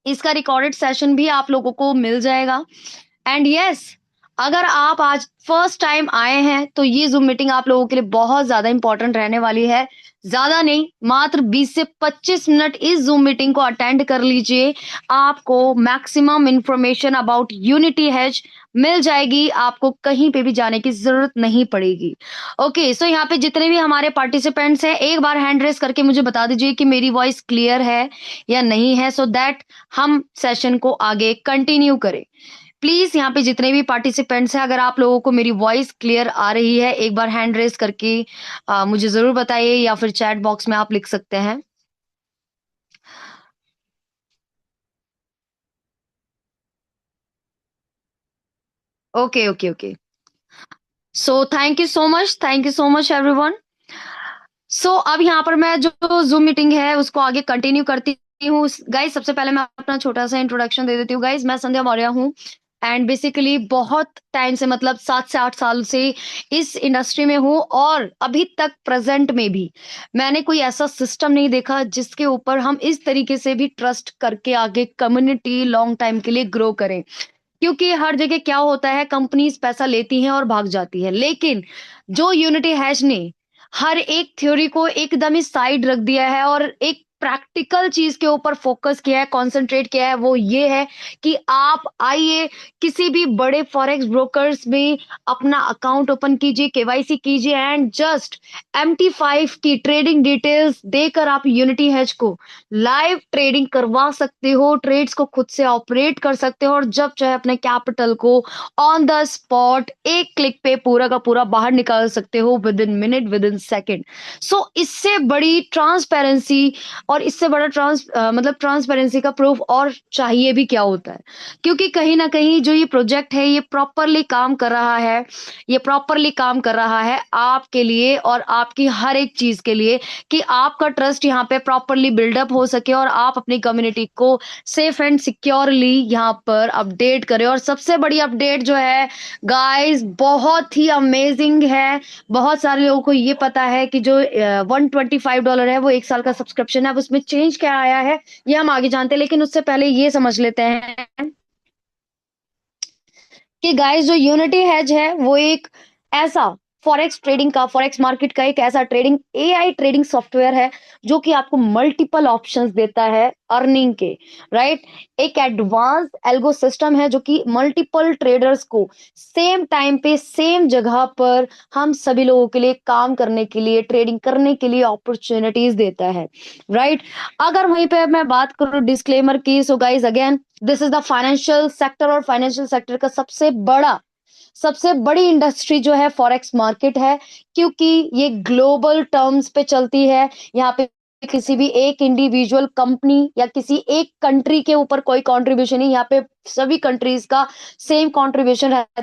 इसका recorded session भी आप लोगों को मिल जाएगा। एंड यस, अगर आप आज फर्स्ट टाइम आए हैं तो ये जूम मीटिंग आप लोगों के लिए बहुत ज्यादा इंपॉर्टेंट रहने वाली है। ज्यादा नहीं, मात्र 20 से 25 मिनट इस जूम मीटिंग को अटेंड कर लीजिए। आपको maximum information about Unity Hash मिल जाएगी, आपको कहीं पे भी जाने की जरूरत नहीं पड़ेगी। ओके, सो यहाँ पे जितने भी हमारे पार्टिसिपेंट्स हैं, एक बार हैंड रेस करके मुझे बता दीजिए कि मेरी वॉइस क्लियर है या नहीं है, सो दैट हम सेशन को आगे कंटिन्यू करें। प्लीज यहाँ पे जितने भी पार्टिसिपेंट्स हैं, अगर आप लोगों को मेरी वॉइस क्लियर आ रही है, एक बार हैंड रेस करके मुझे जरूर बताइए, या फिर चैट बॉक्स में आप लिख सकते हैं। Okay okay okay, so thank you so much everyone. So अब यहाँ पर मैं जो जूम मीटिंग है उसको आगे कंटिन्यू करती हूँ। गाइज, सबसे पहले मैं अपना छोटा सा इंट्रोडक्शन दे देती हूँ। गाइज, मैं संध्या मौर्य हूँ एंड बेसिकली बहुत टाइम से, मतलब 7 से 8 साल से इस इंडस्ट्री में हूँ, और अभी तक प्रेजेंट में भी मैंने कोई ऐसा सिस्टम नहीं देखा जिसके ऊपर हम इस तरीके से भी ट्रस्ट करके आगे कम्युनिटी लॉन्ग टाइम के लिए ग्रो करें। क्योंकि हर जगह क्या होता है, कंपनीज पैसा लेती हैं और भाग जाती है, लेकिन जो यूनिटी हैश ने हर एक थ्योरी को एकदम ही साइड रख दिया है और एक प्रैक्टिकल चीज के ऊपर फोकस किया है, कंसंट्रेट किया है, वो ये है कि आप आइए, किसी भी बड़े फॉरेक्स ब्रोकर्स में अपना अकाउंट ओपन कीजिए, केवाईसी कीजिए, एंड जस्ट MT5 की ट्रेडिंग डिटेल्स देकर आप यूनिटी हैश को लाइव ट्रेडिंग करवा सकते हो, ट्रेड्स को खुद से ऑपरेट कर सकते हो, और जब चाहे अपने कैपिटल को ऑन द स्पॉट एक क्लिक पे पूरा का पूरा बाहर निकाल सकते हो, within minute, within second. So इससे बड़ी ट्रांसपेरेंसी और इससे बड़ा मतलब ट्रांसपेरेंसी का प्रूफ और चाहिए भी क्या होता है। क्योंकि कहीं ना कहीं जो ये प्रोजेक्ट है, ये प्रॉपरली काम कर रहा है, ये प्रॉपरली काम कर रहा है आपके लिए और आपकी हर एक चीज के लिए, कि आपका ट्रस्ट यहाँ पे प्रॉपरली बिल्डअप हो सके और आप अपनी कम्युनिटी को सेफ एंड सिक्योरली यहाँ पर अपडेट करें। और सबसे बड़ी अपडेट जो है गाइस, बहुत ही अमेजिंग है। बहुत सारे लोगों को ये पता है कि जो $125 है, वो 1 साल का सब्सक्रिप्शन है, अब उसमें चेंज क्या आया है ये हम आगे जानते हैं, लेकिन उससे पहले ये समझ लेते हैं कि गाइस, जो यूनिटी हेज है वो एक ऐसा फॉरेक्स मार्केट का एक ऐसा ट्रेडिंग AI ट्रेडिंग सॉफ्टवेयर है जो कि आपको मल्टीपल ऑप्शंस देता है अर्निंग के, राइट। एक एडवांस एल्गो सिस्टम है जो कि मल्टीपल ट्रेडर्स को सेम टाइम पे सेम जगह पर हम सभी लोगों के लिए काम करने के लिए, ट्रेडिंग करने के लिए अपॉर्चुनिटीज देता है, राइट। अगर वहीं पे मैं बात करूं डिस्क्लेमर की, so guys again, this is the financial sector, और फाइनेंशियल सेक्टर का सबसे बड़ी इंडस्ट्री जो है फॉरेक्स मार्केट है, क्योंकि ये ग्लोबल टर्म्स पे चलती है। यहाँ पे किसी भी एक इंडिविजुअल कंपनी या किसी एक कंट्री के ऊपर कोई कंट्रीब्यूशन नहीं, यहाँ पे सभी कंट्रीज का सेम कंट्रीब्यूशन रहता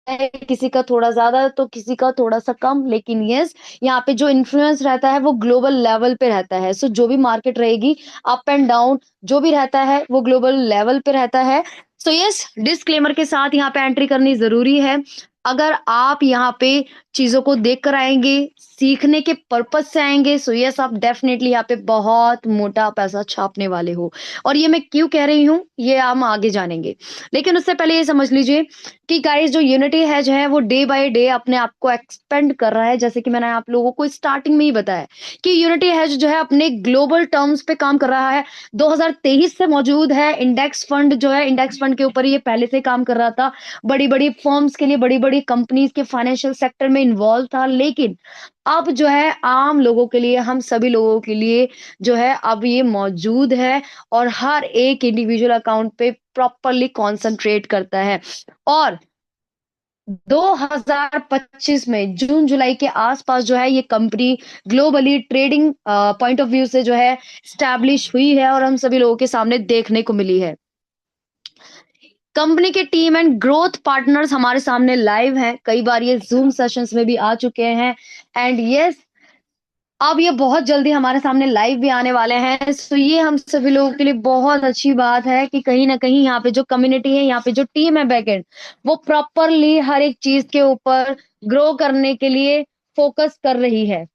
है, किसी का थोड़ा ज्यादा तो किसी का थोड़ा सा कम, लेकिन यस, यहाँ पे जो इन्फ्लुएंस रहता है वो ग्लोबल लेवल पे रहता है। सो जो भी मार्केट रहेगी, अप एंड डाउन जो भी रहता है, वो ग्लोबल लेवल पे रहता है। सो यस, डिस्क्लेमर के साथ यहाँ पे एंट्री करनी जरूरी है। अगर आप यहाँ पे चीजों को देख कर आएंगे, सीखने के पर्पज से आएंगे, सो यस, आप डेफिनेटली यहाँ पे बहुत मोटा पैसा छापने वाले हो। और ये मैं क्यों कह रही हूँ, ये हम आगे जानेंगे, लेकिन उससे पहले ये समझ लीजिए कि गाइस, जो यूनिटी हैज है वो डे बाय डे अपने आप को एक्सपेंड कर रहा है। जैसे कि मैंने आप लोगों को स्टार्टिंग में ही बताया कि यूनिटी हैज जो है अपने ग्लोबल टर्म्स पे काम कर रहा है, 2023 से मौजूद है। इंडेक्स फंड जो है, इंडेक्स फंड के ऊपर ये पहले से काम कर रहा था, बड़ी बड़ी फर्म्स के लिए, बड़ी बड़ी कंपनीज के फाइनेंशियल सेक्टर में इन्वॉल्व था, लेकिन अब जो है आम लोगों के लिए, हम सभी लोगों के लिए जो है अब ये मौजूद है, और हर एक इंडिविजुअल अकाउंट पे प्रॉपरली कॉन्सेंट्रेट करता है। और 2025 में जून जुलाई के आसपास जो है ये company globally trading point of view से जो है स्टैब्लिश हुई है, और हम सभी लोगों के सामने देखने को मिली है। कंपनी के टीम एंड ग्रोथ पार्टनर्स हमारे सामने लाइव हैं, कई बार ये जूम सेशंस में भी आ चुके हैं, एंड यस, अब ये बहुत जल्दी हमारे सामने लाइव भी आने वाले हैं। सो ये हम सभी लोगों के लिए बहुत अच्छी बात है कि कहीं ना कहीं यहाँ पे जो कम्युनिटी है, यहाँ पे जो टीम है बैकएंड, वो प्रॉपरली हर एक चीज के ऊपर ग्रो करने के लिए फोकस कर रही है,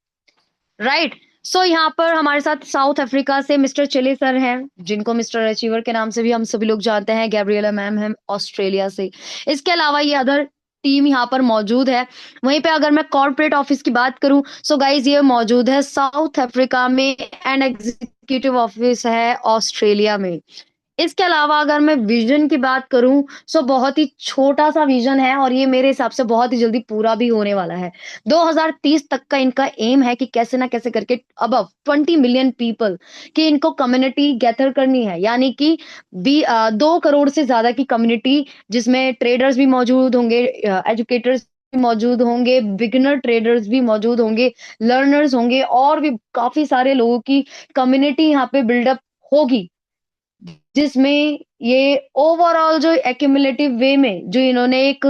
राइट। यहाँ पर हमारे साथ साउथ अफ्रीका से मिस्टर चिले सर हैं, जिनको मिस्टर अचीवर के नाम से भी हम सभी लोग जानते हैं। गैब्रिएला मैम हैं ऑस्ट्रेलिया से। इसके अलावा ये अदर टीम यहाँ पर मौजूद है। वहीं पे अगर मैं कॉर्पोरेट ऑफिस की बात करूं, सो गाइज ये मौजूद है साउथ अफ्रीका में एंड एग्जीक्यूटिव ऑफिस है ऑस्ट्रेलिया में। इसके अलावा अगर मैं विजन की बात करूं, बहुत ही छोटा सा विजन है और ये मेरे हिसाब से बहुत ही जल्दी पूरा भी होने वाला है। 2030 तक का इनका एम है कि कैसे ना कैसे करके अबव 20 मिलियन पीपल की इनको कम्युनिटी गैदर करनी है, यानी कि 2 करोड़ से ज्यादा की कम्युनिटी, जिसमें ट्रेडर्स भी मौजूद होंगे, एजुकेटर्स भी मौजूद होंगे, बिगिनर ट्रेडर्स भी मौजूद होंगे, लर्नर्स होंगे और भी काफी सारे लोगों की कम्युनिटी यहाँ पे बिल्डअप होगी, जिसमें ये ओवरऑल जो एक्यूमुलेटिव वे में जो इन्होंने एक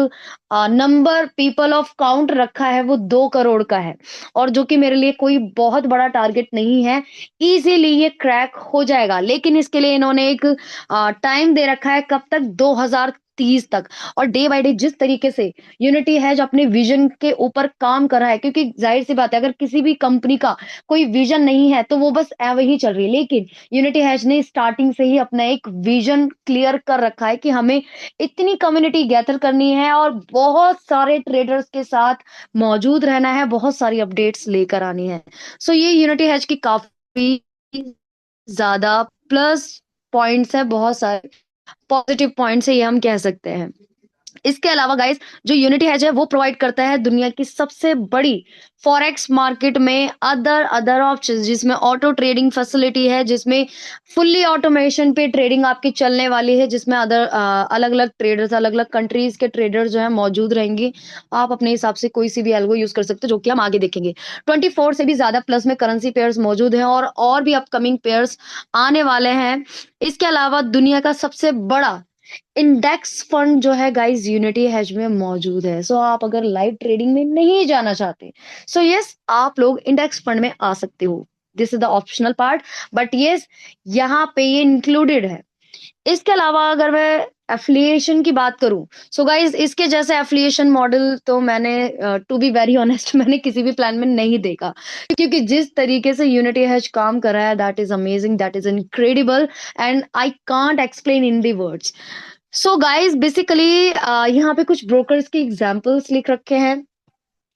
नंबर पीपल ऑफ काउंट रखा है वो 2 करोड़ का है, और जो कि मेरे लिए कोई बहुत बड़ा टारगेट नहीं है। इजीली ये क्रैक हो जाएगा, लेकिन इसके लिए इन्होंने एक टाइम दे रखा है, कब तक? 2030 तक। और डे बाय डे जिस तरीके से यूनिटी हैज अपने विजन के ऊपर काम कर रहा है, क्योंकि जाहिर सी बात है अगर किसी भी कंपनी का कोई विजन नहीं है तो वो बस ऐवे ही चल रही है, लेकिन यूनिटी हैज ने स्टार्टिंग से ही अपना एक विजन क्लियर कर रखा है कि हमें इतनी कम्युनिटी गैदर करनी है और बहुत सारे ट्रेडर्स के साथ मौजूद रहना है, बहुत सारी अपडेट्स लेकर आनी है। ये यूनिटी हैज की काफी ज्यादा प्लस पॉइंट्स है, बहुत सारे पॉजिटिव पॉइंट्स है, ये हम कह सकते हैं। इसके अलावा गाइस जो यूनिटी हैज है वो प्रोवाइड करता है दुनिया की सबसे बड़ी फॉरेक्स मार्केट में अदर अदर ऑप्शंस, जिसमें ऑटो ट्रेडिंग फैसिलिटी है, जिसमें फुल्ली ऑटोमेशन पे ट्रेडिंग आपकी चलने वाली है, जिसमें अदर अलग अलग ट्रेडर्स, अलग अलग कंट्रीज के ट्रेडर्स जो है मौजूद रहेंगे। आप अपने हिसाब से कोई सी भी एल्गो यूज कर सकते हो, जो कि हम आगे देखेंगे। 24 से भी ज्यादा प्लस में करेंसी पेयर्स मौजूद हैं और भी अपकमिंग पेयर्स आने वाले हैं। इसके अलावा दुनिया का सबसे बड़ा इंडेक्स फंड जो है गाइस यूनिटी हैज में मौजूद है। आप अगर लाइव ट्रेडिंग में नहीं जाना चाहते, यस आप लोग इंडेक्स फंड में आ सकते हो। This is the optional part, but yes यहाँ पे ये इंक्लूडेड है। इसके अलावा अगर मैं एफिलिएशन की बात करूं, गाइस इसके जैसे एफिलिएशन मॉडल तो मैंने टू बी वेरी ऑनेस्ट मैंने किसी भी प्लान में नहीं देखा, क्योंकि जिस तरीके से यूनिटी हैज काम कर रहा है, that is amazing, that is incredible and I can't explain in the words. Guys basically यहाँ पे कुछ ब्रोकर्स के एग्जांपल्स लिख रखे हैं।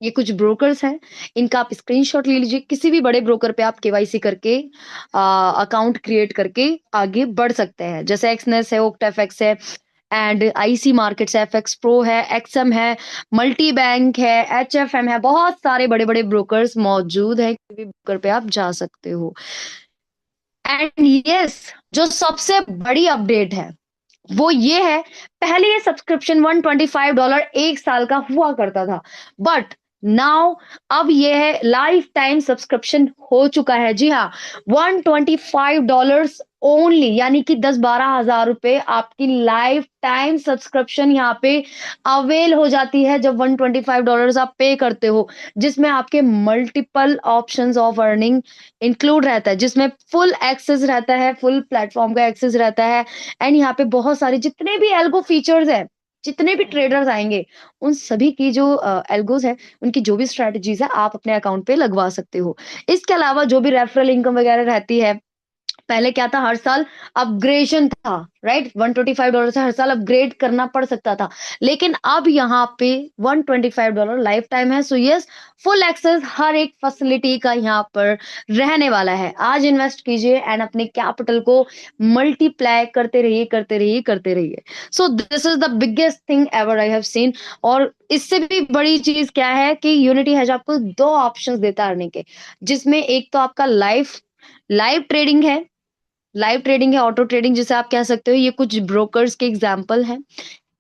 ये कुछ ब्रोकर्स हैं, इनका आप स्क्रीनशॉट ले लीजिए। किसी भी बड़े ब्रोकर पे आप केवाईसी करके अकाउंट क्रिएट करके आगे बढ़ सकते हैं, जैसे एक्सनेस है, ओक्टाफेक्स है, एंड आईसी मार्केट्स है, एफएक्स प्रो है, एक्सएम है, मल्टी बैंक है, एचएफएम है, बहुत सारे बड़े बड़े ब्रोकर्स मौजूद हैं। किसी भी ब्रोकर पे आप जा सकते हो। एंड यस जो सबसे बड़ी अपडेट है वो ये है, पहले ये सब्सक्रिप्शन $125 एक साल का हुआ करता था, बट नाउ अब ये है लाइफ टाइम सब्सक्रिप्शन हो चुका है। जी हाँ, $125 ओनली, यानी कि 10-12 हजार रुपए आपकी लाइफ टाइम सब्सक्रिप्शन यहाँ पे अवेल हो जाती है जब $125 आप पे करते हो, जिसमें आपके multiple options of earning include रहता है, जिसमें फुल एक्सेस रहता है, फुल प्लेटफॉर्म का एक्सेस रहता है। एंड यहाँ पे बहुत सारे जितने भी एल्गो फीचर्स है, जितने भी ट्रेडर्स आएंगे, उन सभी की जो एल्गोज है, उनकी जो भी स्ट्रेटजीज है, आप अपने अकाउंट पे लगवा सकते हो। इसके अलावा जो भी रेफरल इनकम वगैरह रहती है, पहले क्या था, हर साल अपग्रेडेशन था, राइट? $125 से हर साल अपग्रेड करना पड़ सकता था, लेकिन अब यहाँ पे $125 लाइफ टाइम है। यस, फुल एक्सेस हर एक फैसिलिटी का यहाँ पर रहने वाला है। आज इन्वेस्ट कीजिए एंड अपने कैपिटल को मल्टीप्लाई करते रहिए, करते रहिए, करते रहिए। This is the biggest thing ever I have seen. और इससे भी बड़ी चीज क्या है कि यूनिटी हैज आपको 2 ऑप्शंस देता है अर्निंग के, जिसमें एक तो आपका लाइव लाइव ट्रेडिंग है, लाइव ट्रेडिंग है, ऑटो ट्रेडिंग जिसे आप कह सकते हो। ये कुछ ब्रोकर्स के एग्जांपल हैं,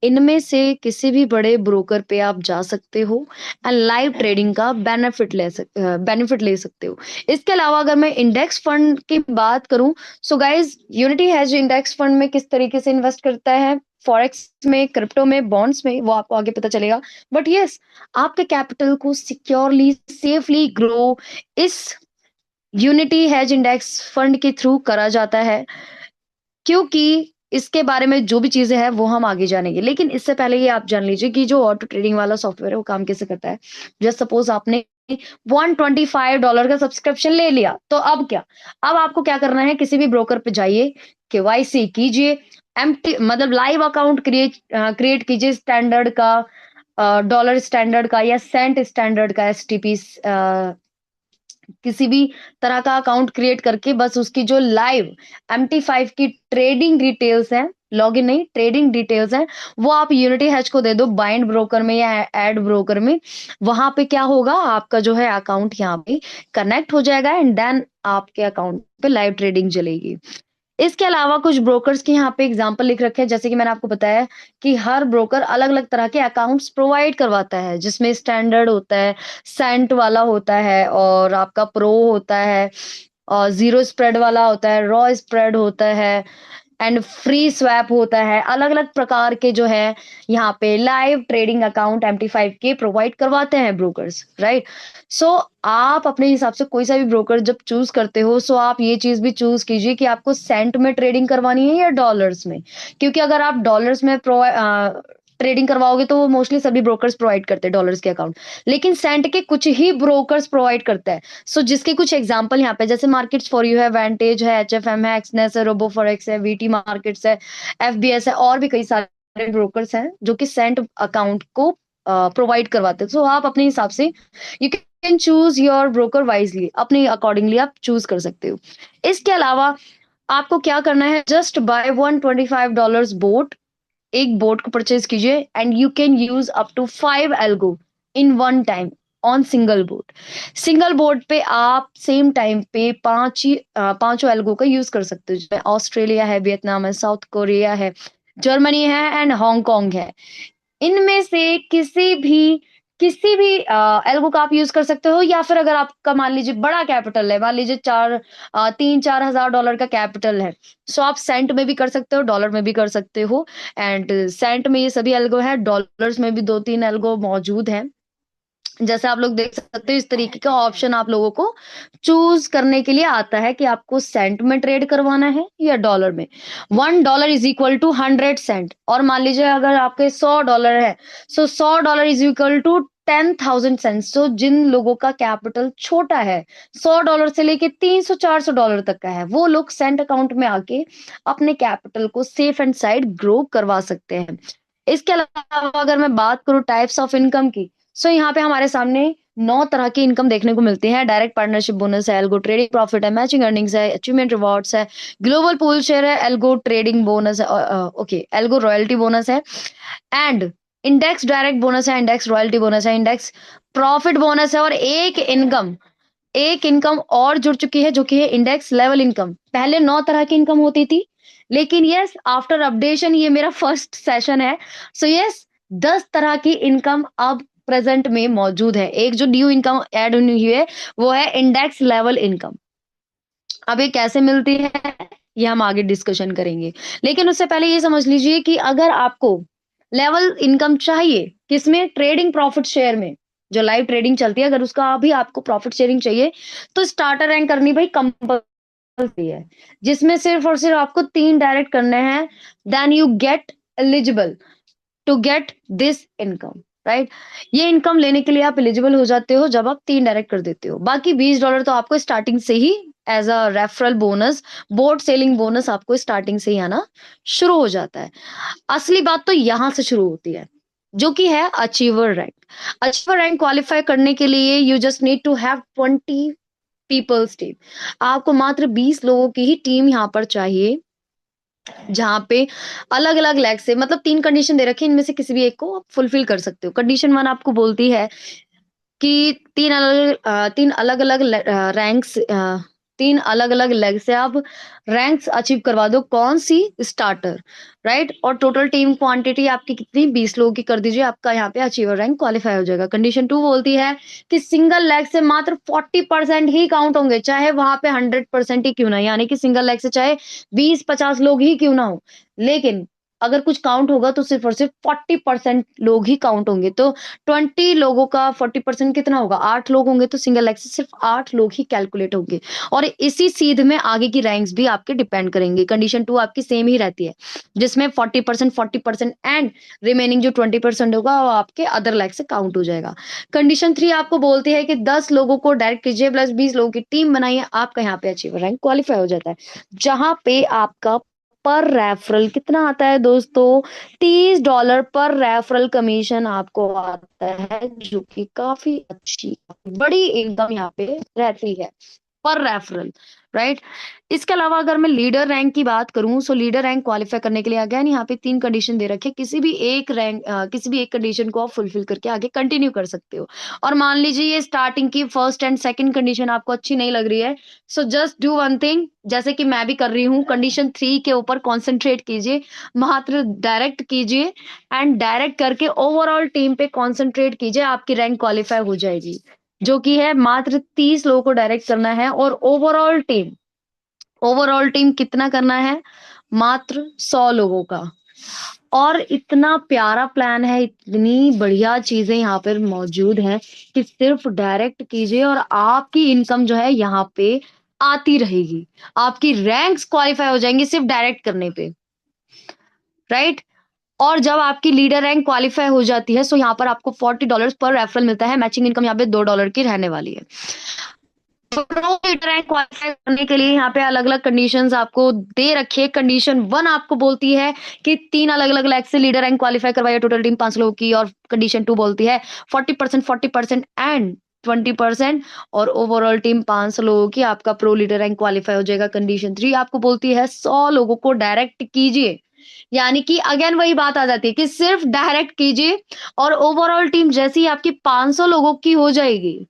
इनमें से किसी भी बड़े ब्रोकर पे आप जा सकते हो एंड लाइव ट्रेडिंग का बेनिफिट ले सकते हो। इसके अलावा अगर मैं इंडेक्स फंड की बात करूं, guys unity has index fund में किस तरीके से इन्वेस्ट करता है, फॉरेक्स में, क्रिप्टो में, बॉन्ड्स में, वो आपको आगे पता चलेगा। बट यस, आपके कैपिटल को सिक्योरली, सेफली ग्रो इस यूनिटी हैज इंडेक्स फंड के थ्रू करा जाता है, क्योंकि इसके बारे में जो भी चीजें हैं वो हम आगे जानेंगे। लेकिन इससे पहले ये आप जान लीजिए कि जो ऑटो ट्रेडिंग वाला सॉफ्टवेयर है वो काम कैसे करता है। जस्ट सपोज आपने $125 का सब्सक्रिप्शन ले लिया, तो अब क्या? अब आपको क्या करना है, किसी भी ब्रोकर पे जाइए, केवाईसी कीजिए, एम्प्टी मतलब लाइव अकाउंट क्रिएट कीजिए स्टैंडर्ड का, डॉलर स्टैंडर्ड का या सेंट स्टैंडर्ड का, एसटीपी किसी भी तरह का अकाउंट क्रिएट करके बस उसकी जो लाइव MT5 की ट्रेडिंग डिटेल्स हैं, लॉगिन नहीं, ट्रेडिंग डिटेल्स हैं, वो आप यूनिटी हैच को दे दो, बाइंड ब्रोकर में या एड ब्रोकर में। वहां पे क्या होगा, आपका जो है अकाउंट यहाँ पे कनेक्ट हो जाएगा एंड देन आपके अकाउंट पे लाइव ट्रेडिंग चलेगी। इसके अलावा कुछ ब्रोकर्स के यहाँ पे एग्जांपल लिख रखे हैं, जैसे कि मैंने आपको बताया कि हर ब्रोकर अलग-अलग तरह के अकाउंट्स प्रोवाइड करवाता है, जिसमें स्टैंडर्ड होता है, सेंट वाला होता है और आपका प्रो होता है और ज़ीरो स्प्रेड वाला होता है, रॉ स्प्रेड होता है एंड फ्री स्वैप होता है। अलग-अलग प्रकार के जो है यहाँ पे लाइव ट्रेडिंग अकाउंट MT5 के प्रोवाइड करवाते हैं ब्रोकर्स, राइट? सो आप अपने हिसाब से कोई सा भी ब्रोकर जब चूज़ करते हो, सो आप ये चीज़ भी चूज़ कीजिए कि आपको सेंट में ट्रेडिंग करवानी है या डॉलर्स में। क्योंकि अगर आप डॉलर्स में ट्रेडिंग करवाओगे तो वो मोस्टली सभी ब्रोकर्स प्रोवाइड करते हैं डॉलर्स के अकाउंट। लेकिन सेंट के कुछ ही ब्रोकर्स प्रोवाइड करते हैं। सो जिसके कुछ एग्जांपल यहाँ पे, जैसे मार्केट्स फॉर यू है, वेंटेज है, HFM है, एक्सनेस है, रोबो फॉरेक्स है, वीटी मार्केट्स है, FBS है, और भी कई सारे ब्रोकर्स हैं जो कि सेंट अकाउंट को प्रोवाइड करवाते हैं। सो आप अपने हिसाब से you can choose your broker wisely, अपने अकॉर्डिंगली आप चूज कर सकते हो। इसके अलावा आपको क्या करना है, जस्ट बाय $125 बोट, एक बोट को परचेज कीजिए and you can use up to 5 algo in one time on single bot. Single bot पे आप सेम टाइम पे पांचों एल्गो का यूज कर सकते हो, जिसमें ऑस्ट्रेलिया है, वियतनाम है, साउथ कोरिया है, जर्मनी है एंड हांगकांग है। इनमें से किसी भी एल्गो का आप यूज कर सकते हो, या फिर अगर आपका मान लीजिए बड़ा कैपिटल है, मान लीजिए 3-4 हजार डॉलर का कैपिटल है, सो आप सेंट में भी कर सकते हो, डॉलर में भी कर सकते हो। एंड सेंट में ये सभी एल्गो है, डॉलर्स में भी 2-3 एल्गो मौजूद है। जैसे आप लोग देख सकते हो, इस तरीके का ऑप्शन आप लोगों को चूज करने के लिए आता है कि आपको सेंट में ट्रेड करवाना है या डॉलर में। $1 इज इक्वल टू 100 सेंट, और मान लीजिए अगर आपके $100 है, सो $100 इज इक्वल टू 10,000 सेंट। सो जिन लोगों का कैपिटल छोटा है, $100 से लेके 300-400 डॉलर तक का है, वो लोग सेंट अकाउंट में आके अपने कैपिटल को सेफ एंड साइड ग्रो करवा सकते हैं। इसके अलावा अगर मैं बात करूं टाइप्स ऑफ इनकम की, सो यहाँ पे हमारे सामने 9 तरह की इनकम देखने को मिलती है। डायरेक्ट पार्टनरशिप बोनस है, एल्गो ट्रेडिंग प्रॉफिट है, मैचिंग अर्निंग्स है, अचीवमेंट रिवॉर्ड्स है, ग्लोबल पूल शेयर है, एल्गो ट्रेडिंग बोनस है, ओके, एल्गो रॉयल्टी बोनस है एंड इंडेक्स डायरेक्ट बोनस है, इंडेक्स रॉयल्टी बोनस है, इंडेक्स प्रॉफिट बोनस है, और एक इनकम और जुड़ चुकी है जो कि है इंडेक्स लेवल इनकम। पहले 9 तरह की इनकम होती थी, लेकिन यस आफ्टर अपडेशन ये मेरा फर्स्ट सेशन है, सो यस 10 तरह की इनकम अब प्रेजेंट में मौजूद है। एक जो न्यू इनकम ऐड हुई है वो है इंडेक्स लेवल इनकम। अब ये कैसे मिलती है, ये हम आगे डिस्कशन करेंगे, लेकिन उससे पहले ये समझ लीजिए कि अगर आपको लेवल इनकम चाहिए, किसमें, ट्रेडिंग प्रॉफिट शेयर में, जो लाइव ट्रेडिंग चलती है, अगर उसका भी आपको प्रॉफिट शेयरिंग चाहिए, तो स्टार्टर रैंक करनी भाई कंपल्सरी है, जिसमें सिर्फ और सिर्फ आपको 3 डायरेक्ट करने हैं, then you get eligible to get this income, right? ये इनकम लेने के लिए आप एलिजिबल हो जाते हो जब आप 3 डायरेक्ट कर देते हो। बाकी $20 तो आपको स्टार्टिंग से ही as a referral bonus, bot selling bonus आपको स्टार्टिंग से ही आना शुरू हो जाता है। असली बात तो यहां से शुरू होती है, जो कि है achiever rank. Achiever rank qualify करने के लिए you just need to have 20 peoples team. आपको मात्र 20 लोगों की ही टीम यहाँ पर चाहिए, जहाँ पे अलग-अलग लैग से, मतलब 3 कंडीशन दे रखी है, इनमें से किसी भी एक को आप फुलफिल कर सकते हो। कंडीशन 1 आपको बोलती है कि 3 अलग-अलग रैंक्स, 3 अलग-अलग लेग से आप रैंक्स अचीव करवा दो। कौन-सी? Starter, right? और टोटल टीम क्वांटिटी आपकी कितनी? 20 लोगों की कर दीजिए, आपका यहाँ पे अचीवर रैंक क्वालिफाई हो जाएगा। कंडीशन 2 बोलती है कि सिंगल लेग से मात्र 40% ही काउंट होंगे, चाहे वहाँ पे 100% ही क्यों ना, यानी कि सिंगल लेग से चाहे 20-50 लोग ही क्यों ना हो। लेकिन अगर कुछ काउंट होगा तो सिर्फ और सिर्फ 40% लोग ही काउंट होंगे। तो 20 लोगों का 40% कितना होगा? 8 लोग होंगे, तो सिंगल लेग से सिर्फ 8 लोग ही कैलकुलेट होंगे। और इसी सीध में आगे की रैंक्स भी आपके डिपेंड करेंगे। कंडीशन 2 आपकी सेम ही रहती है, जिसमें 40% एंड रिमेनिंग जो 20% होगा वो आपके अदर लेग से काउंट हो जाएगा। कंडीशन 3 आपको बोलती है कि 10 लोगों को डायरेक्ट कीजिए प्लस 20 लोगों की टीम बनाइए, आपका यहाँ पे अचीवर रैंक क्वालिफाई हो जाता है। जहां पे आपका पर रेफरल कितना आता है दोस्तों? $30 पर रेफरल कमीशन आपको आता है, जो कि काफी अच्छी बड़ी इनकम यहाँ पे रहती है पर रेफरल, राइट। इसके अलावा अगर मैं लीडर रैंक की बात करूं, सो लीडर रैंक क्वालिफाई करने के लिए अगेन यहाँ पे 3 कंडीशन दे रखे, किसी भी एक कंडीशन को आप फुलफिल करके आगे कंटिन्यू कर सकते हो। और मान लीजिए ये स्टार्टिंग की फर्स्ट एंड सेकंड कंडीशन आपको अच्छी नहीं लग रही है, so just do one thing, जैसे कि मैं भी कर रही हूँ, कंडीशन 3 के ऊपर कॉन्सेंट्रेट कीजिए, मात्र डायरेक्ट कीजिए एंड डायरेक्ट करके ओवरऑल टीम पे कॉन्सेंट्रेट कीजिए, आपकी रैंक क्वालिफाई हो जाएगी। जो कि है मात्र 30 लोगों को डायरेक्ट करना है, और ओवरऑल टीम कितना करना है? मात्र 100 लोगों का। और इतना प्यारा प्लान है, इतनी बढ़िया चीजें यहाँ पर मौजूद हैं कि सिर्फ डायरेक्ट कीजिए और आपकी इनकम जो है यहाँ पे आती रहेगी, आपकी रैंक्स क्वालिफाई हो जाएंगी सिर्फ डायरेक्ट करने पे, राइट। और जब आपकी लीडर रैंक क्वालिफाई हो जाती है, सो यहाँ पर आपको $40 पर रेफरल मिलता है, मैचिंग इनकम यहाँ पे $2 की रहने वाली है। प्रो लीडर रैंक क्वालिफाई करने के लिए यहाँ पे अलग अलग कंडीशंस आपको दे रखी है। कंडीशन 1 आपको बोलती है कि 3 अलग अलग लैग से लीडर रैंक क्वालिफाई करवाइए, टोटल टीम 5 लोगों की। और कंडीशन 2 बोलती है 40% एंड 20%, और ओवरऑल टीम 500 लोगों की, आपका प्रो लीडर रैंक क्वालिफाई हो जाएगा। कंडीशन 3 आपको बोलती है 100 लोगों को डायरेक्ट कीजिए, यानी कि अगेन वही बात आ जाती है कि सिर्फ डायरेक्ट कीजिए, और ओवरऑल टीम जैसी ही आपकी 500 लोगों की हो जाएगी,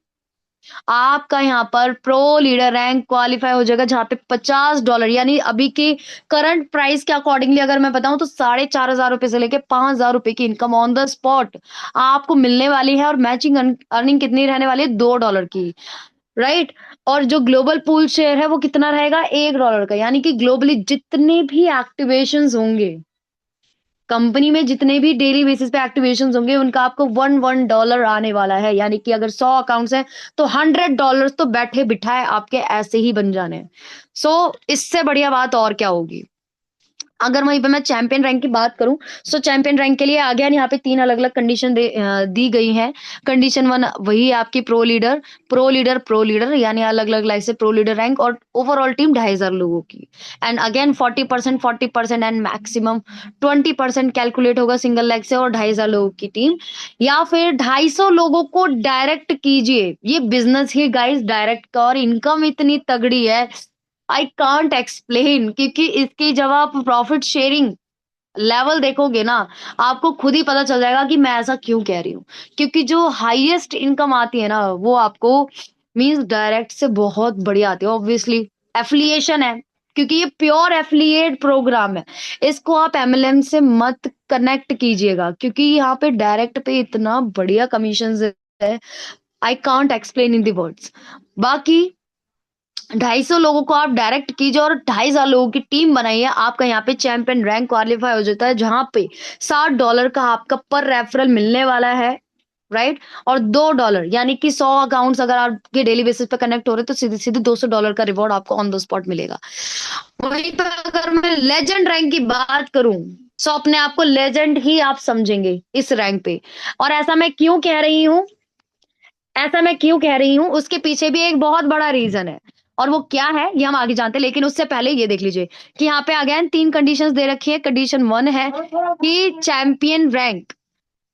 आपका यहाँ पर प्रो लीडर रैंक क्वालिफाई हो जाएगा, जहां पे $50, यानी अभी की करंट प्राइस के अकॉर्डिंगली अगर मैं बताऊं तो ₹4,500 से लेके ₹5,000 की इनकम ऑन द स्पॉट आपको मिलने वाली है। और मैचिंग अर्निंग कितनी रहने वाली है? $2 की, राइट। और जो ग्लोबल पूल शेयर है वो कितना रहेगा? $1 का, यानी कि ग्लोबली जितने भी एक्टिवेशंस होंगे, कंपनी में जितने भी डेली बेसिस पे एक्टिवेशंस होंगे, उनका आपको $1 आने वाला है। यानी कि अगर 100 अकाउंट्स हैं तो $100 तो बैठे बिठाए आपके ऐसे ही बन जाने हैं। सो इससे बढ़िया बात और क्या होगी? अगर वहीं पे मैं चैंपियन रैंक की बात करूं, सो चैंपियन रैंक के लिए अगेन यहाँ पे 3 अलग अलग कंडीशन दी गई हैं। कंडीशन 1 वही आपकी प्रो लीडर यानी अलग अलग लाइफ से प्रो लीडर रैंक, और ओवरऑल टीम 2,500 लोगों की। And again 40% and maximum 20% calculate होगा सिंगल लेग से, और 2,500 लोगों की टीम, या फिर 250 लोगों को डायरेक्ट कीजिए। ये बिजनेस ही गाइस डायरेक्ट का, और इनकम इतनी तगड़ी है, आई कांट एक्सप्लेन। क्योंकि इसकी जब आप प्रॉफिट शेयरिंग लेवल देखोगे ना, आपको खुद ही पता चल जाएगा कि मैं ऐसा क्यों कह रही हूँ। क्योंकि जो हाईएस्ट इनकम आती है ना, वो आपको मींस डायरेक्ट से बहुत बढ़िया आती है। ऑब्वियसली एफिलिएशन है, क्योंकि ये प्योर एफिलिएट प्रोग्राम है। इसको आप एमएलएम से मत कनेक्ट कीजिएगा, क्योंकि यहाँ पे डायरेक्ट पे इतना बढ़िया कमीशन है, I can't explain in the words. बाकी 250 लोगों को आप डायरेक्ट कीजिए और 2,500 लोगों की टीम बनाइए, आपका यहाँ पे चैंपियन रैंक क्वालिफाई हो जाता है, जहां पे $60 का आपका पर रेफरल मिलने वाला है, राइट। और $2 यानी कि 100 अकाउंट्स अगर आपके डेली बेसिस पे कनेक्ट हो रहे तो सीधे सीधे $200 का रिवॉर्ड आपको ऑन द स्पॉट मिलेगा। वहीं पर अगर मैं लेजेंड रैंक की बात करूं, सो अपने आप को लेजेंड ही आप समझेंगे इस रैंक पे। और ऐसा मैं क्यों कह रही हूँ, उसके पीछे भी एक बहुत बड़ा रीजन है। और वो क्या है ये हम आगे जानते हैं, लेकिन उससे पहले ये देख लीजिए कि यहाँ पे अगेन 3 कंडीशंस दे रखी है। कंडीशन 1 है कि चैंपियन रैंक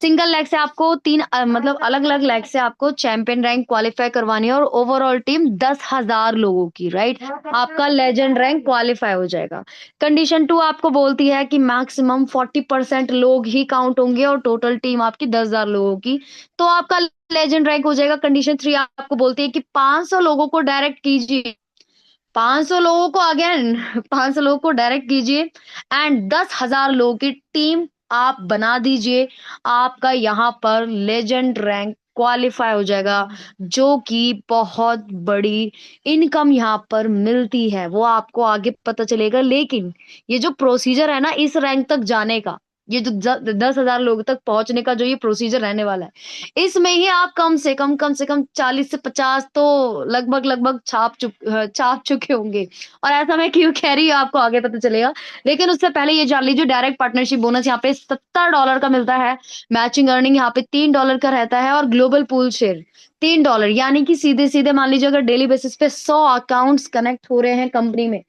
सिंगल लेग से आपको मतलब अलग अलग लेग से आपको चैंपियन रैंक क्वालिफाई करवानी है, और ओवरऑल टीम 10,000 लोगों की, राइट। आपका लेजेंड रैंक क्वालिफाई हो जाएगा। कंडीशन 2 आपको बोलती है कि मैक्सिमम 40% लोग ही काउंट होंगे, और टोटल टीम आपकी 10,000 लोगों की, तो आपका लेजेंड रैंक हो जाएगा। कंडीशन 3 आपको बोलती है कि 500 लोगों को डायरेक्ट कीजिए, 500 लोगों को अगेन 500 लोगों को डायरेक्ट कीजिए, एंड 10,000 लोगों की टीम आप बना दीजिए, आपका यहाँ पर लेजेंड रैंक क्वालिफाई हो जाएगा, जो कि बहुत बड़ी इनकम यहाँ पर मिलती है, वो आपको आगे पता चलेगा। लेकिन ये जो प्रोसीजर है ना इस रैंक तक जाने का, ये जो 10,000 लोग तक पहुंचने का जो ये प्रोसीजर रहने वाला है, इसमें ही आप कम से कम 40 से 50 तो लगभग छाप चुके होंगे। और ऐसा मैं क्यों कह रही हूँ आपको आगे पता चलेगा। लेकिन उससे पहले ये जान लीजिए, डायरेक्ट पार्टनरशिप बोनस यहाँ पे $70 का मिलता है, मैचिंग अर्निंग यहाँ पे $3 का रहता है, और ग्लोबल पूल शेयर $3, यानी कि सीधे सीधे मान लीजिए अगर डेली बेसिस पे 100 अकाउंट्स कनेक्ट हो रहे हैं कंपनी में,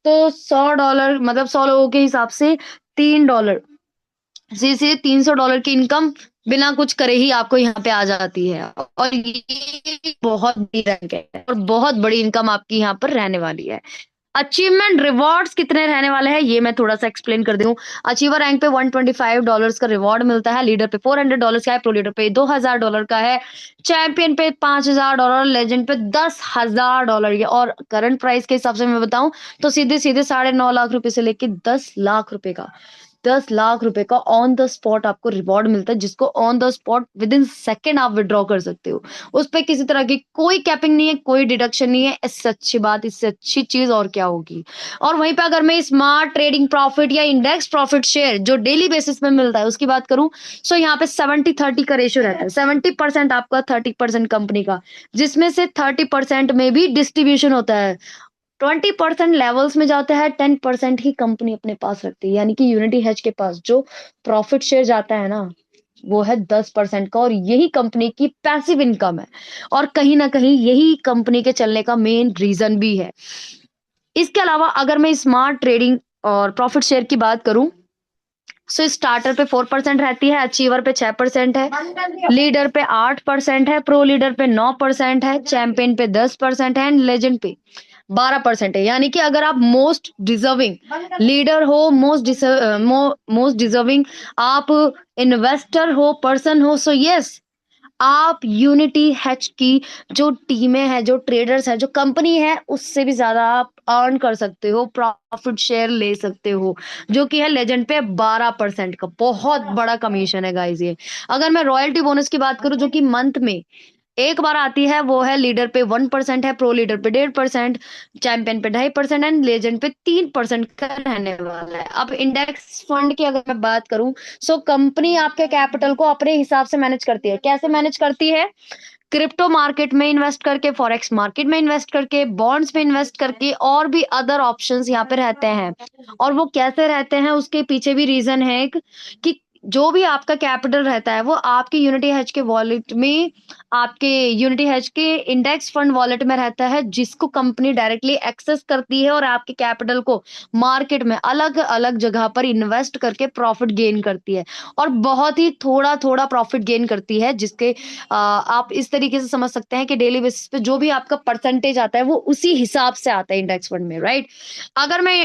तो $100 मतलब 100 लोगों के हिसाब से $3, सीधे सीधे $300 की इनकम बिना कुछ करे ही आपको यहाँ पे आ जाती है। और ये बहुत बड़ी रैंक है और बहुत बड़ी इनकम आपकी यहाँ पर रहने वाली है। अचीवमेंट रिवॉर्ड्स कितने रहने वाले हैं ये मैं थोड़ा सा एक्सप्लेन कर दूं। अचीवर रैंक पे $125 का रिवॉर्ड मिलता है, लीडर पे $400 का है, प्रो लीडर पे $2,000 का है, चैंपियन पे $5,000, लेजेंड पे $10,000। ये और करंट प्राइस के हिसाब से मैं बताऊं तो सीधे सीधे 9.5 लाख रुपए से लेके 10 लाख रुपए का, 10 लाख रुपए का ऑन द स्पॉट आपको रिवॉर्ड मिलता है, जिसको on the spot with in second आप विड्रॉ कर सकते हो। उस पर किसी तरह की कोई कैपिंग नहीं है, कोई डिडक्शन नहीं है। इससे अच्छी बात, इससे अच्छी चीज और क्या होगी। और वहीं पे अगर मैं स्मार्ट ट्रेडिंग प्रॉफिट या इंडेक्स प्रॉफिट शेयर जो डेली बेसिस पे मिलता है उसकी बात करूं, सो यहाँ पे 70-30 का रेशियो रहता है। 70% आपका, 30% कंपनी का, जिसमें से 30% में भी डिस्ट्रीब्यूशन होता है। 20% लेवल्स में जाता है, 10% ही कंपनी अपने पास रखती है। यानी कि यूनिटी हेज के पास जो प्रॉफिट शेयर जाता है ना, वो है 10% का, और यही कंपनी की पैसिव इनकम है, और कहीं ना कहीं यही कंपनी के चलने का मेन रीजन भी है। इसके अलावा अगर मैं स्मार्ट ट्रेडिंग और प्रॉफिट शेयर की बात करूं, सो स्टार्टर पे 4% रहती है, अचीवर पे 6% है, लीडर पे 8% है, प्रो लीडर पे 9% है, चैंपियन पे 10% है, एंड लेजेंड पे 12% है। यानी कि अगर आप मोस्ट डिजर्विंग लीडर हो, मोस्ट डिजर्विंग आप इन्वेस्टर हो, पर्सन हो, सो यस, आप यूनिटी हैच की जो टीमें हैं, जो ट्रेडर्स हैं, जो कंपनी है, उससे भी ज्यादा आप अर्न कर सकते हो, प्रॉफिट शेयर ले सकते हो, जो कि है लेजेंड पे 12% का। बहुत बड़ा कमीशन है गाइस ये। अगर मैं रॉयल्टी बोनस की बात करूं जो कि मंथ में एक बार आती है, वो है लीडर पे 1% है, प्रो लीडर पे 1.5%, चैंपियन पे 2.5% एंड लेजेंड पे 3% का रहने वाला है। अब इंडेक्स फंड की अगर मैं बात करूं, सो कंपनी आपके कैपिटल को अपने हिसाब से मैनेज करती है। कैसे मैनेज करती है? क्रिप्टो मार्केट में इन्वेस्ट करके, फॉरेक्स मार्केट में इन्वेस्ट करके, बॉन्ड्स में इन्वेस्ट करके, और भी अदर ऑप्शंस यहाँ पे रहते हैं। और वो कैसे रहते हैं उसके पीछे भी रीजन है कि जो भी आपका कैपिटल रहता है वो आपके यूनिटी हेज के वॉलेट में, आपके यूनिटी हेज के इंडेक्स फंड वॉलेट में रहता है, जिसको कंपनी डायरेक्टली एक्सेस करती है और आपके कैपिटल को मार्केट में अलग अलग जगह पर इन्वेस्ट करके प्रॉफिट गेन करती है। और बहुत ही थोड़ा थोड़ा प्रॉफिट गेन करती है, जिसके आप इस तरीके से समझ सकते हैं कि डेली बेसिस पे जो भी आपका परसेंटेज आता है वो उसी हिसाब से आता है इंडेक्स फंड में, राइट। अगर मैं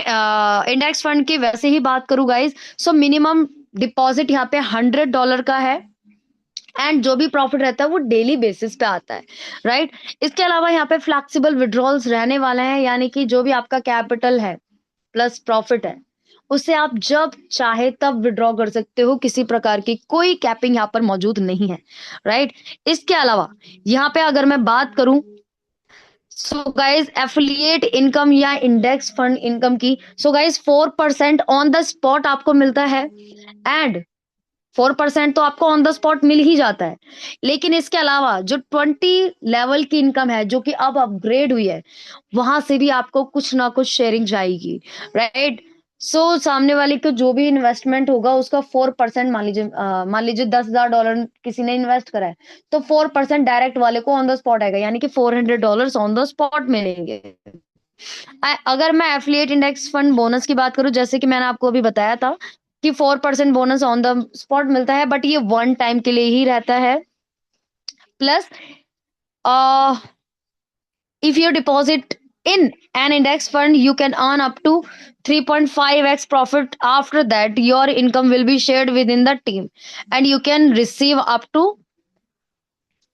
इंडेक्स फंड की वैसे ही बात करूं गाइज, सो मिनिमम डिपॉजिट यहाँ पे $100 का है, एंड जो भी प्रॉफिट रहता है वो डेली बेसिस पे आता है, राइट। इसके अलावा यहाँ पे फ्लेक्सिबल विड्रॉल्स रहने वाले हैं, यानी कि जो भी आपका कैपिटल है प्लस प्रॉफिट है, उससे आप जब चाहे तब विड्रॉ कर सकते हो, किसी प्रकार की कोई कैपिंग यहाँ पर मौजूद नहीं है, राइट। इसके अलावा यहाँ पे अगर मैं बात करूं, सो गाइज एफिलिएट इनकम या इंडेक्स फंड इनकम की, so guys 4% on the spot आपको मिलता है, एंड 4% तो आपको ऑन द स्पॉट मिल ही जाता है। लेकिन इसके अलावा जो 20 लेवल की इनकम है, जो कि अब अपग्रेड हुई है, वहां से भी आपको कुछ ना कुछ शेयरिंग जाएगी, राइट। सो सामने वाले को जो भी इन्वेस्टमेंट होगा उसका 4%, मान लीजिए $10,000 किसी ने इन्वेस्ट करा है, तो 4% डायरेक्ट वाले को ऑन द स्पॉट आएगा, यानी कि $400 ऑन द स्पॉट मिलेंगे। अगर मैं एफिलिएट इंडेक्स फंड बोनस की बात करूं, जैसे कि मैंने आपको अभी बताया था कि 4% बोनस ऑन द स्पॉट मिलता है, बट ये वन टाइम के लिए ही रहता है। Plus if you deposit in an index fund, you can earn up to 3.5x profit. After that, your income will be shared within the team, and you can receive up to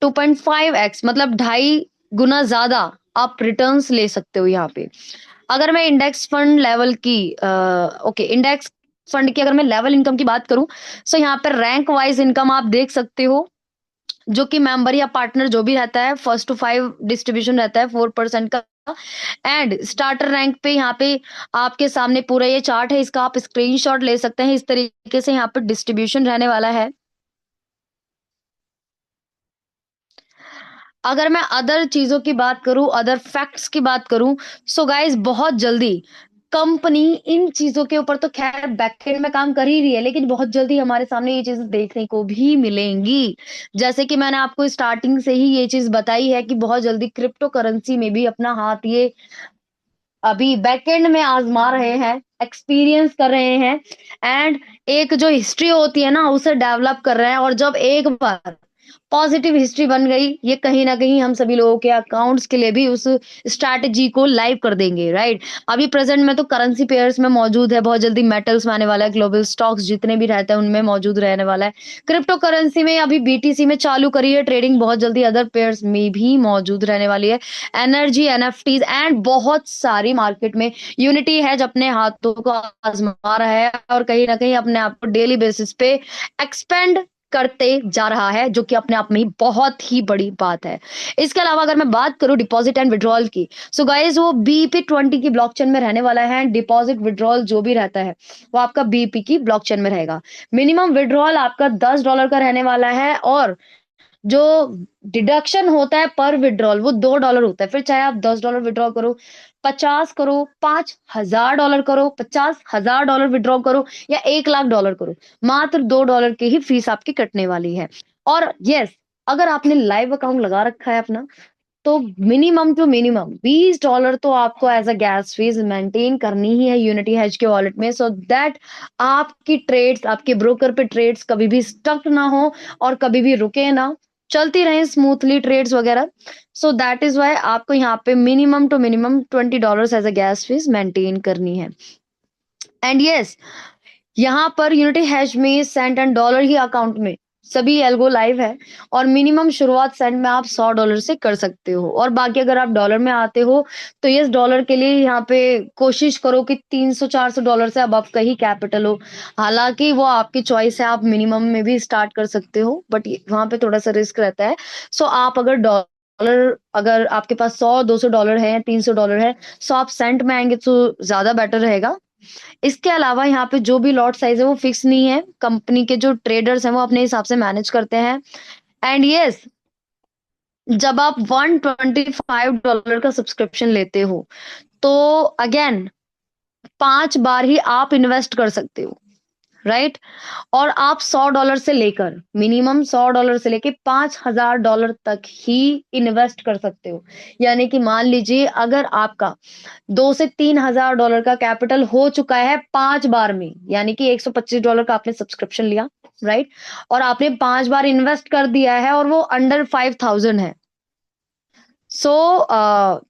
2.5x, मतलब 2.5 गुना ज्यादा आप returns ले सकते हो यहाँ पे। अगर मैं इंडेक्स फंड लेवल की इंडेक्स फंड की अगर मैं लेवल इनकम की बात करूं, सो यहाँ पर रैंक वाइज इनकम आप देख सकते हो। जो कि मेंबर या पार्टनर जो भी रहता है, 1:5 डिस्ट्रीब्यूशन रहता है 4% का। एंड स्टार्टर रैंक पे यहाँ पे आपके सामने पूरा ये चार्ट है, इसका आप स्क्रीनशॉट ले सकते हैं। इस तरीके से यहाँ पे डिस्ट्रीब्यूशन रहने वाला है। अगर मैं अदर चीजों की बात करूं, अदर फैक्ट्स की बात करूं, सो गाइस बहुत जल्दी कंपनी इन चीजों के ऊपर तो खैर बैकएंड में काम कर ही रही है, लेकिन बहुत जल्दी हमारे सामने ये चीजें देखने को भी मिलेंगी। जैसे कि मैंने आपको स्टार्टिंग से ही ये चीज बताई है कि बहुत जल्दी क्रिप्टो करेंसी में भी अपना हाथ ये अभी बैकएंड में आजमा रहे हैं, एक्सपीरियंस कर रहे हैं। एंड एक जो हिस्ट्री होती है ना, उसे डेवलप कर रहे हैं। और जब एक बार पॉजिटिव हिस्ट्री बन गई, ये कहीं ना कहीं हम सभी लोगों के अकाउंट्स के लिए भी उस स्ट्रैटेजी को लाइव कर देंगे, राइट। अभी प्रेजेंट में तो करेंसी पेयर्स में मौजूद है, बहुत जल्दी मेटल्स में आने वाला है, ग्लोबल स्टॉक्स जितने भी रहते हैं उनमें मौजूद रहने वाला है। क्रिप्टो करेंसी में अभी बीटीसी में चालू करी है ट्रेडिंग, बहुत जल्दी अदर पेयर्स में भी मौजूद रहने वाली है। एनर्जी, एनएफटीज एंड बहुत सारी मार्केट में यूनिटी हैज अपने हाथों को आजमा रहा है और कहीं ना कहीं अपने आप को डेली बेसिस पे एक्सपेंड करते जा रहा है, जो कि अपने आप में ही बहुत ही बड़ी बात है। इसके अलावा अगर मैं बात करूं डिपॉजिट एंड विड्रॉल की, सो गाइस वो BEP20 की ब्लॉकचेन में रहने वाला है। डिपॉजिट विड्रॉल जो भी रहता है वो आपका BEP की ब्लॉकचेन में रहेगा। मिनिमम विड्रॉल आपका $10 का रहने वाला है, और जो डिडक्शन होता है पर विड्रॉल वो $2 होता है। फिर चाहे आप $10 विड्रॉ करो, 50 करो, $5,000 करो, $50,000 विड्रॉ करो, या $1,00,000 करो, मात्र $2 की ही फीस आपकी कटने वाली है। और यस, अगर आपने लाइव अकाउंट लगा रखा है अपना, तो मिनिमम टू मिनिमम $20 तो आपको as a gas fees maintain करनी ही है यूनिटी हेज के वॉलेट में, सो दैट आपकी ट्रेड्स, आपके ब्रोकर पे ट्रेड्स कभी भी स्टक ना हो और कभी भी रुके ना, चलती रहे स्मूथली ट्रेड्स वगैरह। सो दैट इज वाई आपको यहाँ पे minimum to minimum $20 as a gas fees maintain करनी है। एंड यस, यहाँ पर यूनिटी हैश में सेंट एंड डॉलर ही अकाउंट में सभी एल्गो लाइव है। और मिनिमम शुरुआत सेंट में आप $100 से कर सकते हो, और बाकी अगर आप डॉलर में आते हो तो यस, डॉलर के लिए यहाँ पे कोशिश करो कि $300-400 से अब आपका ही कैपिटल हो। हालांकि वो आपकी चॉइस है, आप मिनिमम में भी स्टार्ट कर सकते हो, बट वहां पे थोड़ा सा रिस्क रहता है। सो आप अगर डॉलर, अगर आपके पास $100-200 है, $300 है, सो आप सेंट में आएंगे तो ज्यादा बेटर रहेगा। इसके अलावा यहाँ पे जो भी लॉट साइज है वो फिक्स नहीं है, कंपनी के जो ट्रेडर्स हैं वो अपने हिसाब से मैनेज करते हैं। एंड यस, जब आप $125 का सब्सक्रिप्शन लेते हो तो अगेन 5 बार ही आप इन्वेस्ट कर सकते हो, राइट। और आप $100 से लेकर, मिनिमम $100 से लेकर $5,000 तक ही इन्वेस्ट कर सकते हो। यानी कि मान लीजिए अगर आपका $2 से $3,000 का कैपिटल हो चुका है 5 बार में, यानी कि $125 का आपने सब्सक्रिप्शन लिया, राइट, और आपने 5 बार इन्वेस्ट कर दिया है और वो अंडर 5,000 है, सो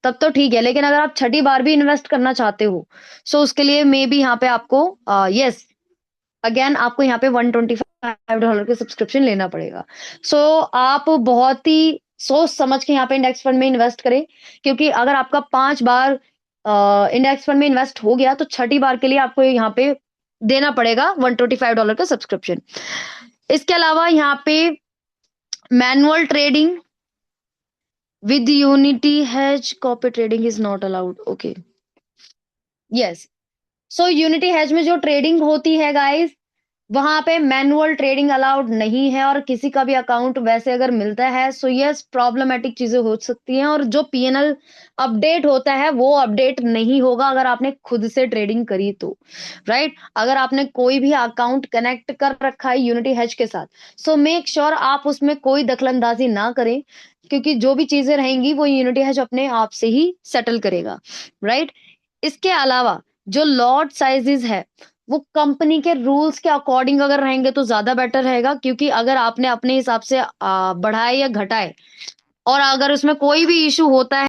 तब तो ठीक है। लेकिन अगर आप छठी बार भी इन्वेस्ट करना चाहते हो, सो उसके लिए मे बी यहाँ पे आपको यस, अगेन आपको यहाँ पे $125 के सब्सक्रिप्शन लेना पड़ेगा। सो आप बहुत ही सोच समझ के यहाँ पे इंडेक्स फंड में इन्वेस्ट करें, क्योंकि अगर आपका 5 बार इंडेक्स फंड में इन्वेस्ट हो गया तो छठी बार के लिए आपको यहाँ पे देना पड़ेगा $125 का सब्सक्रिप्शन। इसके अलावा यहाँ पे manual trading with unity has copy trading is not allowed, okay, yes. So unity has में जो ट्रेडिंग होती है गाइस, वहां पे मैनुअल ट्रेडिंग अलाउड नहीं है, और किसी का भी अकाउंट वैसे अगर मिलता है सो यस, प्रॉब्लमेटिक चीजें हो सकती हैं। और जो पीएनएल अपडेट होता है वो अपडेट नहीं होगा अगर आपने खुद से ट्रेडिंग करी तो, राइट। अगर आपने कोई भी अकाउंट कनेक्ट कर रखा है यूनिटी हैज के साथ, सो मेक श्योर आप उसमें कोई दखलंदाजी ना करें, क्योंकि जो भी चीजें रहेंगी वो यूनिटी हैज अपने आप से ही सेटल करेगा, राइट। इसके अलावा जो लॉट साइजेस है वो कंपनी के रूल्स के अकॉर्डिंग अगर रहेंगे तो ज्यादा बेटर रहेगा, क्योंकि अगर आपने अपने हिसाब से बढ़ाए या घटाए और अगर उसमें कोई भी इशू होता है